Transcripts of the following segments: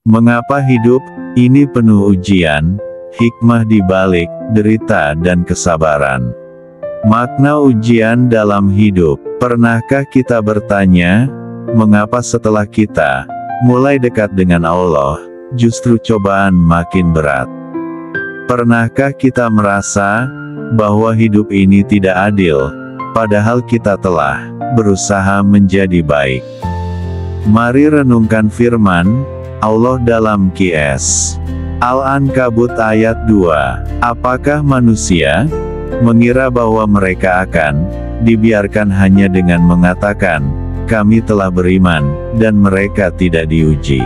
Mengapa hidup ini penuh ujian, hikmah di balik derita dan kesabaran? Makna ujian dalam hidup. Pernahkah kita bertanya, mengapa setelah kita mulai dekat dengan Allah, justru cobaan makin berat? Pernahkah kita merasa bahwa hidup ini tidak adil, padahal kita telah berusaha menjadi baik? Mari renungkan firman Allah dalam QS Al-Ankabut ayat 2. Apakah manusia mengira bahwa mereka akan dibiarkan hanya dengan mengatakan, kami telah beriman, dan mereka tidak diuji?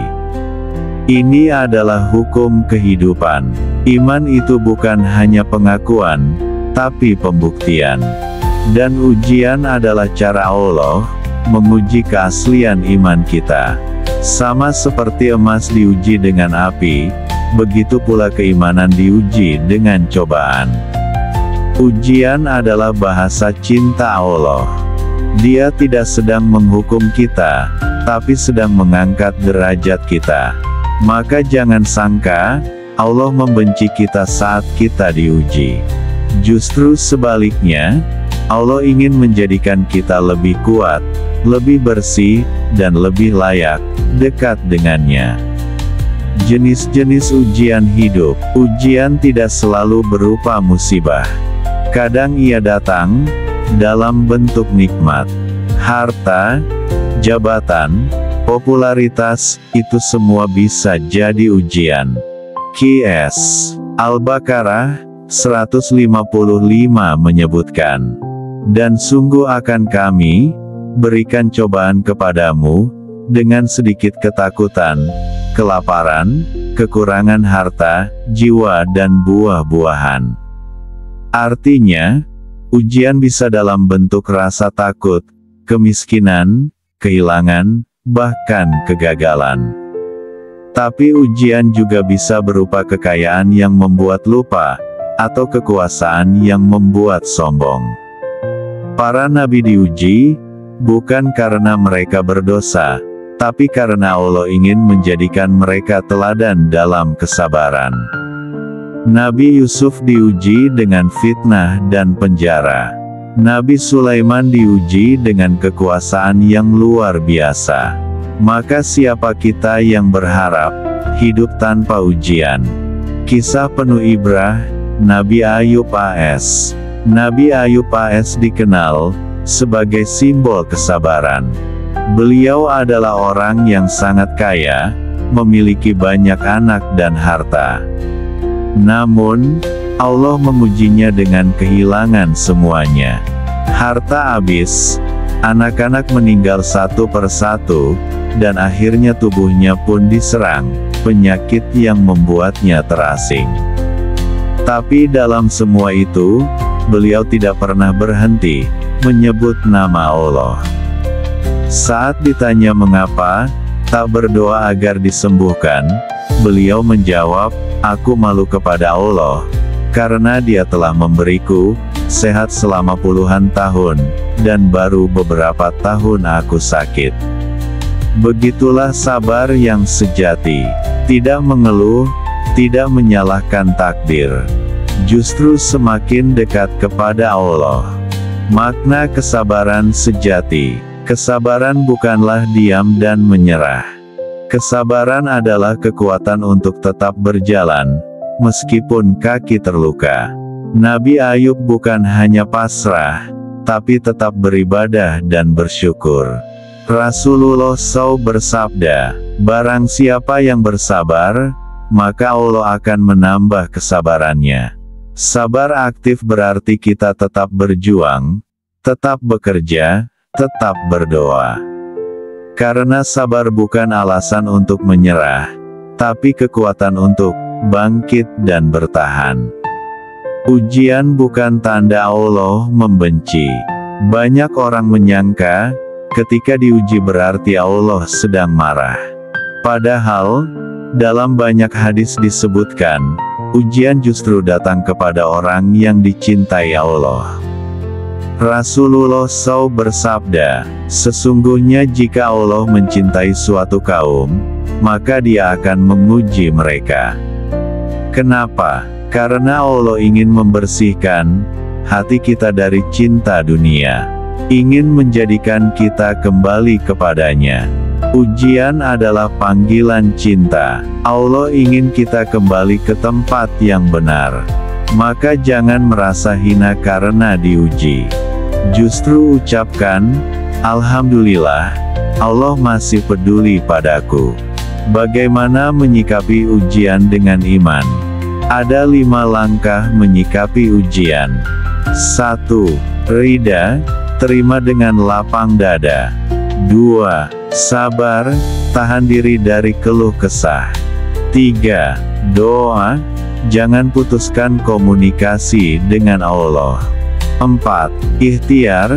Ini adalah hukum kehidupan. Iman itu bukan hanya pengakuan, tapi pembuktian. Dan ujian adalah cara Allah menguji keaslian iman kita. Sama seperti emas diuji dengan api, begitu pula keimanan diuji dengan cobaan. Ujian adalah bahasa cinta Allah. Dia tidak sedang menghukum kita, tapi sedang mengangkat derajat kita. Maka jangan sangka Allah membenci kita saat kita diuji. Justru sebaliknya, Allah ingin menjadikan kita lebih kuat, lebih bersih, dan lebih layak dekat dengannya. Jenis-jenis ujian hidup. Ujian tidak selalu berupa musibah. Kadang ia datang dalam bentuk nikmat, harta, jabatan, popularitas, itu semua bisa jadi ujian. QS Al-Baqarah 155 menyebutkan, dan sungguh akan kami berikan cobaan kepadamu dengan sedikit ketakutan, kelaparan, kekurangan harta, jiwa dan buah-buahan. Artinya, ujian bisa dalam bentuk rasa takut, kemiskinan, kehilangan, bahkan kegagalan. Tapi ujian juga bisa berupa kekayaan yang membuat lupa, atau kekuasaan yang membuat sombong. Para nabi diuji, bukan karena mereka berdosa, tapi karena Allah ingin menjadikan mereka teladan dalam kesabaran. Nabi Yusuf diuji dengan fitnah dan penjara. Nabi Sulaiman diuji dengan kekuasaan yang luar biasa. Maka siapa kita yang berharap hidup tanpa ujian? Kisah penuh ibrah, Nabi Ayub AS. Nabi Ayub AS dikenal sebagai simbol kesabaran. Beliau adalah orang yang sangat kaya, memiliki banyak anak dan harta. Namun, Allah mengujinya dengan kehilangan semuanya. Harta habis, anak-anak meninggal satu persatu, dan akhirnya tubuhnya pun diserang penyakit yang membuatnya terasing. Tapi dalam semua itu, beliau tidak pernah berhenti menyebut nama Allah. Saat ditanya mengapa tak berdoa agar disembuhkan, beliau menjawab, aku malu kepada Allah, karena Dia telah memberiku sehat selama puluhan tahun, dan baru beberapa tahun aku sakit. Begitulah sabar yang sejati, tidak mengeluh, tidak menyalahkan takdir, justru semakin dekat kepada Allah. Makna kesabaran sejati. Kesabaran bukanlah diam dan menyerah. Kesabaran adalah kekuatan untuk tetap berjalan, meskipun kaki terluka. Nabi Ayub bukan hanya pasrah, tapi tetap beribadah dan bersyukur. Rasulullah SAW bersabda, barang siapa yang bersabar, maka Allah akan menambah kesabarannya. Sabar aktif berarti kita tetap berjuang, tetap bekerja, tetap berdoa. Karena sabar bukan alasan untuk menyerah, tapi kekuatan untuk bangkit dan bertahan. Ujian bukan tanda Allah membenci. Banyak orang menyangka, ketika diuji berarti Allah sedang marah. Padahal, dalam banyak hadis disebutkan, ujian justru datang kepada orang yang dicintai Allah. Rasulullah SAW bersabda, sesungguhnya jika Allah mencintai suatu kaum, maka Dia akan menguji mereka. Kenapa? Karena Allah ingin membersihkan hati kita dari cinta dunia, ingin menjadikan kita kembali kepadanya. Ujian adalah panggilan cinta. Allah ingin kita kembali ke tempat yang benar. Maka jangan merasa hina karena diuji. Justru ucapkan, Alhamdulillah, Allah masih peduli padaku. Bagaimana menyikapi ujian dengan iman? Ada 5 langkah menyikapi ujian. 1. Rida, terima dengan lapang dada. 2. Sabar, tahan diri dari keluh kesah. 3. Doa, jangan putuskan komunikasi dengan Allah. 4. Ikhtiar,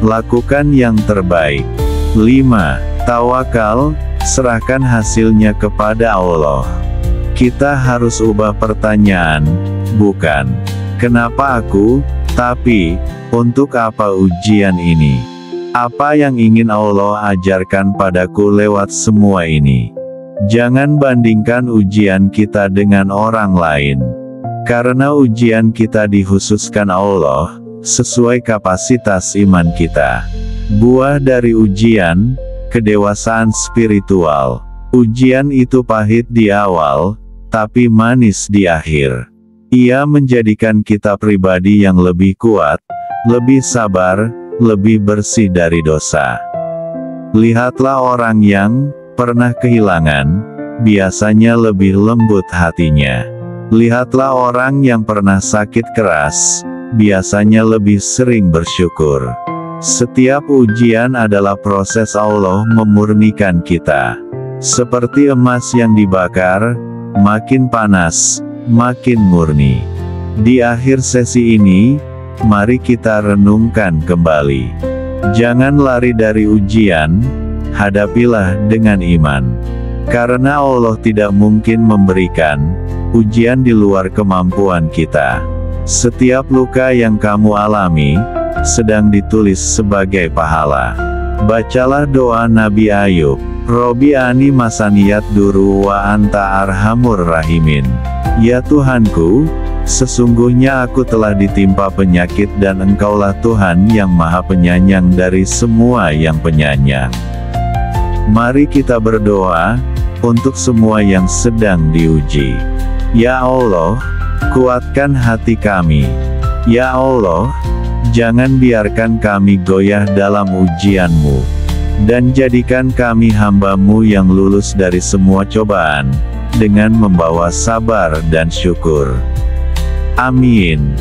lakukan yang terbaik. 5. Tawakal, serahkan hasilnya kepada Allah. Kita harus ubah pertanyaan, bukan kenapa aku, tapi untuk apa ujian ini? Apa yang ingin Allah ajarkan padaku lewat semua ini? Jangan bandingkan ujian kita dengan orang lain. Karena ujian kita dikhususkan Allah, sesuai kapasitas iman kita. Buah dari ujian, kedewasaan spiritual. Ujian itu pahit di awal, tapi manis di akhir. Ia menjadikan kita pribadi yang lebih kuat, lebih sabar, lebih bersih dari dosa. Lihatlah orang yang pernah kehilangan, biasanya lebih lembut hatinya. Lihatlah orang yang pernah sakit keras, biasanya lebih sering bersyukur. Setiap ujian adalah proses Allah memurnikan kita. Seperti emas yang dibakar, makin panas, makin murni. Di akhir sesi ini, mari kita renungkan kembali. Jangan lari dari ujian, hadapilah dengan iman. Karena Allah tidak mungkin memberikan ujian di luar kemampuan kita. Setiap luka yang kamu alami, sedang ditulis sebagai pahala. Bacalah doa Nabi Ayub, Robi ani masaniyat duru wa anta arhamur rahimin. Ya Tuhanku, sesungguhnya aku telah ditimpa penyakit dan Engkaulah Tuhan yang Maha Penyayang dari semua yang penyayang. Mari kita berdoa untuk semua yang sedang diuji. Ya Allah, kuatkan hati kami. Ya Allah, jangan biarkan kami goyah dalam ujian-Mu. Dan jadikan kami hamba-Mu yang lulus dari semua cobaan, dengan membawa sabar dan syukur. Amin.